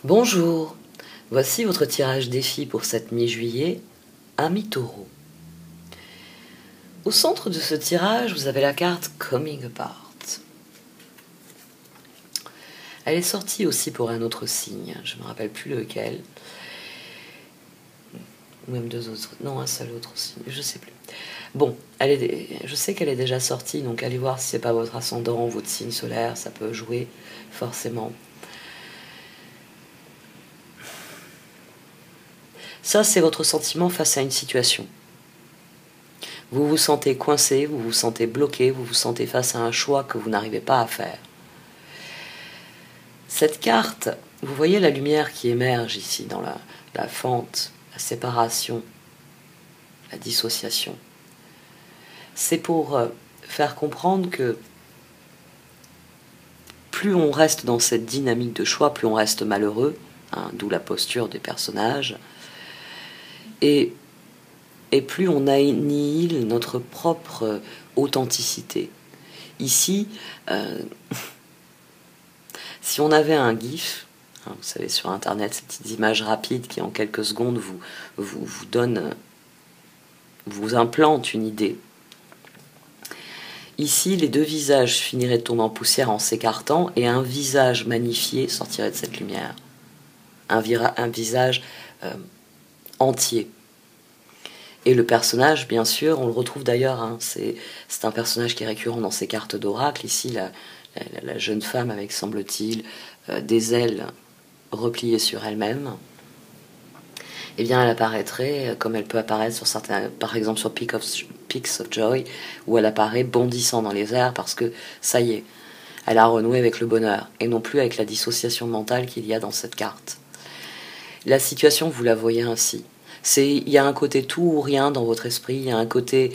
Bonjour, voici votre tirage défi pour cette mi-juillet, Ami Taureau. Au centre de ce tirage, vous avez la carte Coming Apart. Elle est sortie aussi pour un autre signe, je ne me rappelle plus lequel. Ou même deux autres, non, un seul autre signe, je ne sais plus. Bon, je sais qu'elle est déjà sortie, donc allez voir si ce n'est pas votre ascendant, votre signe solaire, ça peut jouer forcément. Ça, c'est votre sentiment face à une situation. Vous vous sentez coincé, vous vous sentez bloqué, vous vous sentez face à un choix que vous n'arrivez pas à faire. Cette carte, vous voyez la lumière qui émerge ici dans la fente, la séparation, la dissociation. C'est pour faire comprendre que plus on reste dans cette dynamique de choix, plus on reste malheureux, hein, d'où la posture des personnages, et plus on annihile notre propre authenticité. Ici, si on avait un GIF, hein, vous savez sur internet, ces petites images rapides qui en quelques secondes vous donnent, vous implantent une idée. Ici, les deux visages finiraient de tomber en poussière en s'écartant et un visage magnifié sortirait de cette lumière. Un visage entier. Et le personnage, bien sûr, on le retrouve d'ailleurs, hein, c'est un personnage qui est récurrent dans ces cartes d'oracle. Ici, la jeune femme avec, semble-t-il, des ailes repliées sur elle-même. Eh bien, elle apparaîtrait comme elle peut apparaître sur certains, par exemple sur Peaks of Joy, où elle apparaît bondissant dans les airs parce que, ça y est, elle a renoué avec le bonheur, et non plus avec la dissociation mentale qu'il y a dans cette carte. La situation, vous la voyez ainsi. Il y a un côté tout ou rien dans votre esprit, il y a un côté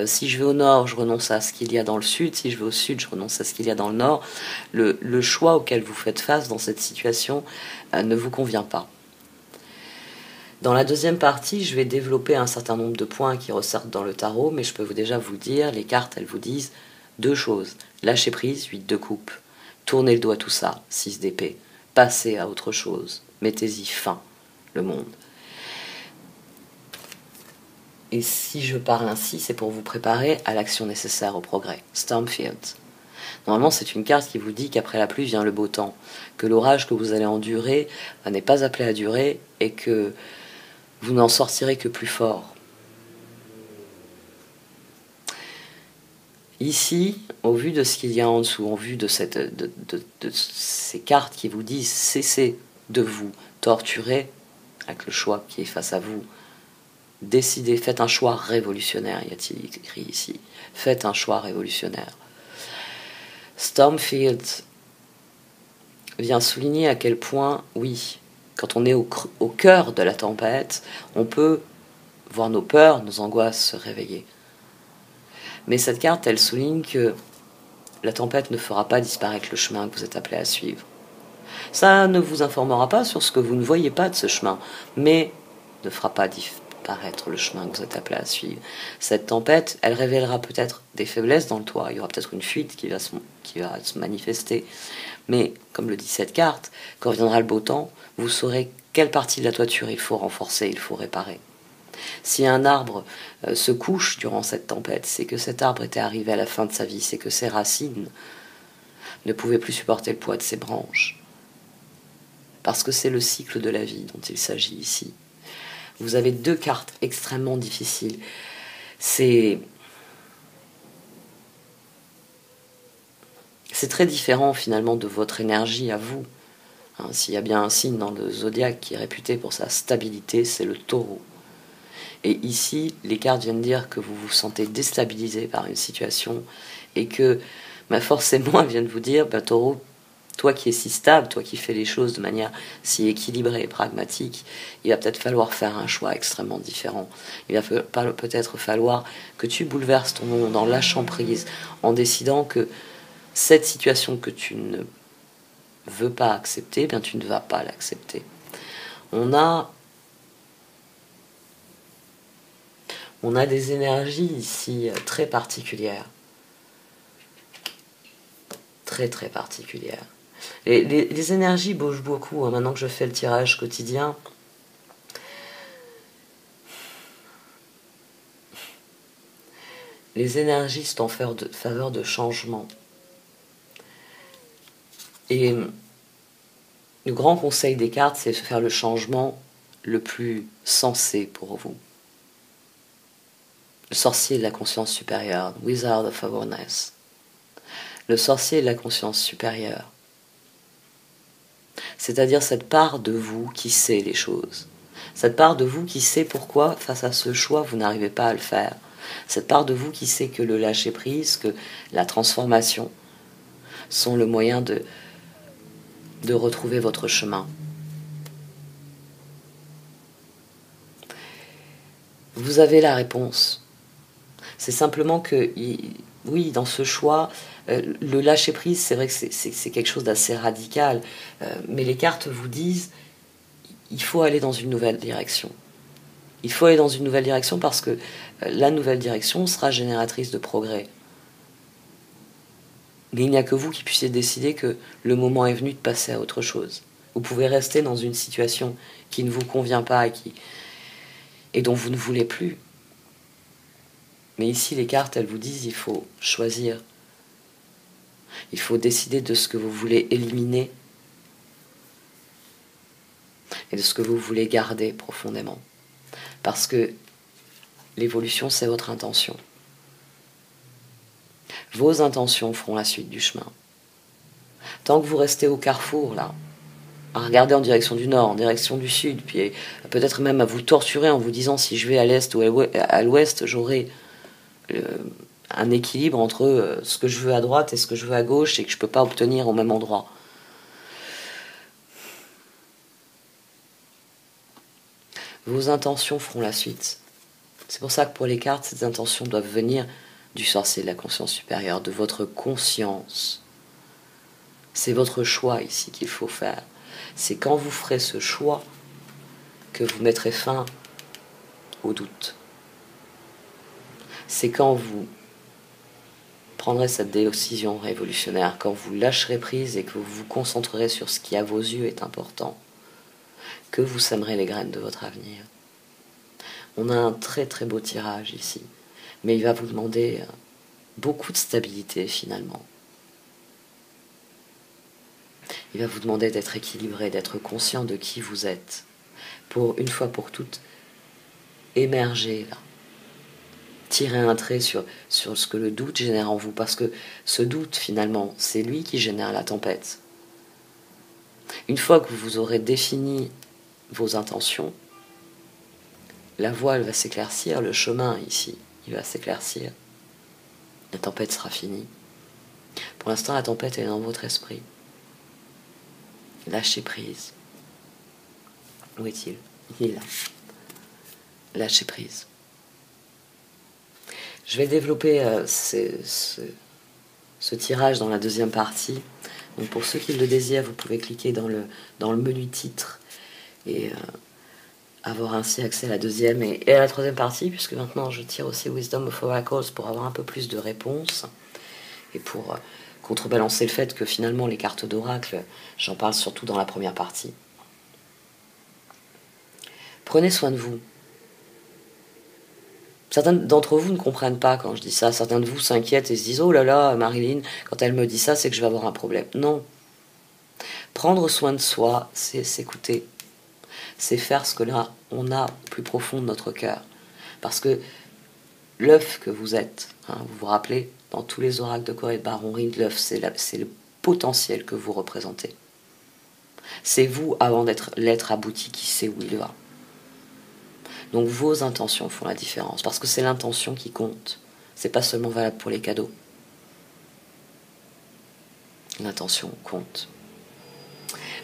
si je vais au nord, je renonce à ce qu'il y a dans le sud, si je vais au sud, je renonce à ce qu'il y a dans le nord. Le choix auquel vous faites face dans cette situation ne vous convient pas. Dans la deuxième partie, je vais développer un certain nombre de points qui ressortent dans le tarot, mais je peux déjà vous le dire, les cartes, elles vous disent deux choses. Lâcher prise, 8 de coupe. Tournez le doigt tout ça, 6 d'épée. Passez à autre chose. Mettez-y fin, le monde. Et si je parle ainsi, c'est pour vous préparer à l'action nécessaire au progrès. Stormfield. Normalement, c'est une carte qui vous dit qu'après la pluie vient le beau temps, que l'orage que vous allez endurer n'est pas appelé à durer et que vous n'en sortirez que plus fort. Ici, au vu de ce qu'il y a en dessous, au vu de ces cartes qui vous disent cessez de vous torturer avec le choix qui est face à vous, décidez, faites un choix révolutionnaire, y a-t-il écrit ici. Faites un choix révolutionnaire. Stormfield vient souligner à quel point, oui, quand on est au cœur de la tempête, on peut voir nos peurs, nos angoisses se réveiller. Mais cette carte, elle souligne que la tempête ne fera pas disparaître le chemin que vous êtes appelé à suivre. Ça ne vous informera pas sur ce que vous ne voyez pas de ce chemin, mais ne fera pas disparaître le chemin que vous êtes appelé à suivre. Cette tempête, elle révélera peut-être des faiblesses dans le toit, il y aura peut-être une fuite qui va se manifester. Mais, comme le dit cette carte, quand viendra le beau temps, vous saurez quelle partie de la toiture il faut renforcer, il faut réparer. Si un arbre se couche durant cette tempête, c'est que cet arbre était arrivé à la fin de sa vie, c'est que ses racines ne pouvaient plus supporter le poids de ses branches. Parce que c'est le cycle de la vie dont il s'agit ici. Vous avez deux cartes extrêmement difficiles. C'est très différent finalement de votre énergie à vous. Hein, s'il y a bien un signe dans le zodiaque qui est réputé pour sa stabilité, c'est le taureau. Et ici, les cartes viennent dire que vous vous sentez déstabilisé par une situation et que forcément, elles viennent vous dire, taureau, toi qui es si stable, toi qui fais les choses de manière si équilibrée et pragmatique, il va peut-être falloir faire un choix extrêmement différent. Il va peut-être falloir que tu bouleverses ton monde en lâchant prise, en décidant que cette situation que tu ne veux pas accepter, tu ne vas pas l'accepter. On a des énergies ici très particulières. Très très particulières. Les énergies bougent beaucoup, hein, maintenant que je fais le tirage quotidien. Les énergies sont en faveur de changement. Et le grand conseil des cartes, c'est de faire le changement le plus sensé pour vous. Le sorcier de la conscience supérieure, Wizard of Awareness. Le sorcier de la conscience supérieure. C'est-à-dire cette part de vous qui sait les choses. Cette part de vous qui sait pourquoi, face à ce choix, vous n'arrivez pas à le faire. Cette part de vous qui sait que le lâcher-prise, que la transformation sont le moyen de retrouver votre chemin. Vous avez la réponse. C'est simplement que, oui, dans ce choix, le lâcher-prise, c'est vrai que c'est quelque chose d'assez radical, mais les cartes vous disent il faut aller dans une nouvelle direction. Il faut aller dans une nouvelle direction parce que la nouvelle direction sera génératrice de progrès. Mais il n'y a que vous qui puissiez décider que le moment est venu de passer à autre chose. Vous pouvez rester dans une situation qui ne vous convient pas et dont vous ne voulez plus. Mais ici, les cartes, elles vous disent il faut choisir. Il faut décider de ce que vous voulez éliminer et de ce que vous voulez garder profondément. Parce que l'évolution, c'est votre intention. Vos intentions feront la suite du chemin. Tant que vous restez au carrefour, là, à regarder en direction du nord, en direction du sud, puis peut-être même à vous torturer en vous disant si je vais à l'est ou à l'ouest, j'aurai un équilibre entre ce que je veux à droite et ce que je veux à gauche et que je ne peux pas obtenir au même endroit. Vos intentions feront la suite. C'est pour ça que pour les cartes, ces intentions doivent venir du sorcier de la conscience supérieure, de votre conscience. C'est votre choix ici qu'il faut faire. C'est quand vous ferez ce choix que vous mettrez fin au doute. C'est quand vous prendrez cette décision révolutionnaire, quand vous lâcherez prise et que vous vous concentrerez sur ce qui à vos yeux est important, que vous sèmerez les graines de votre avenir. On a un très très beau tirage ici, mais il va vous demander beaucoup de stabilité finalement. Il va vous demander d'être équilibré, d'être conscient de qui vous êtes, pour une fois pour toutes émerger là. Tirer un trait sur ce que le doute génère en vous, parce que ce doute finalement, c'est lui qui génère la tempête. Une fois que vous aurez défini vos intentions, la voie elle va s'éclaircir, le chemin ici, il va s'éclaircir. La tempête sera finie. Pour l'instant, la tempête est dans votre esprit. Lâchez prise. Où est-il? Il est là. Lâchez prise. Je vais développer ce tirage dans la deuxième partie. Donc pour ceux qui le désirent, vous pouvez cliquer dans le menu titre et avoir ainsi accès à la deuxième et à la troisième partie, puisque maintenant je tire aussi Wisdom of Oracles pour avoir un peu plus de réponses et pour contrebalancer le fait que finalement les cartes d'oracle, j'en parle surtout dans la première partie. Prenez soin de vous. Certains d'entre vous ne comprennent pas quand je dis ça. Certains de vous s'inquiètent et se disent « Oh là là, Marilyn, quand elle me dit ça, c'est que je vais avoir un problème. » Non. Prendre soin de soi, c'est s'écouter. C'est faire ce que là, on a au plus profond de notre cœur. Parce que l'œuf que vous êtes, vous vous rappelez, dans tous les oracles de Corée de Baron Reed, l'œuf, c'est le potentiel que vous représentez. C'est vous, avant d'être l'être abouti, qui sait où il va. Donc vos intentions font la différence, parce que c'est l'intention qui compte. C'est pas seulement valable pour les cadeaux. L'intention compte.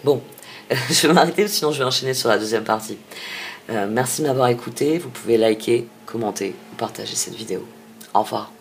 Bon, je vais m'arrêter, sinon je vais enchaîner sur la deuxième partie. Merci de m'avoir écouté. Vous pouvez liker, commenter ou partager cette vidéo. Au revoir.